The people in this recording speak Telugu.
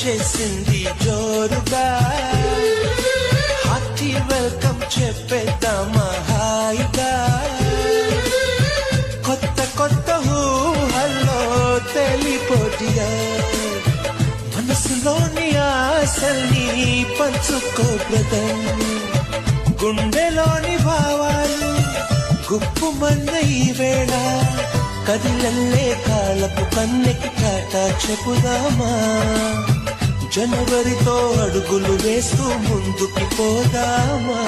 వచ్చేసింది జోరుగా హార్టీ వెల్కమ్ చెప్పేద్దామా హాయిగా కొత్త కొత్త ఊహల్లో తెలిపోటిగా మనసులోని ఆశల్ని పంచుకో బ్రదర్ గుండెలోని భావాలు గుప్పుమన్న ఈ వేళ కదిలల్లే కాళ్ళపు కన్నెకి టాటా చెప్పుదామా జనవరితో అడుగులు వేస్తూ ముందుకి పోదామా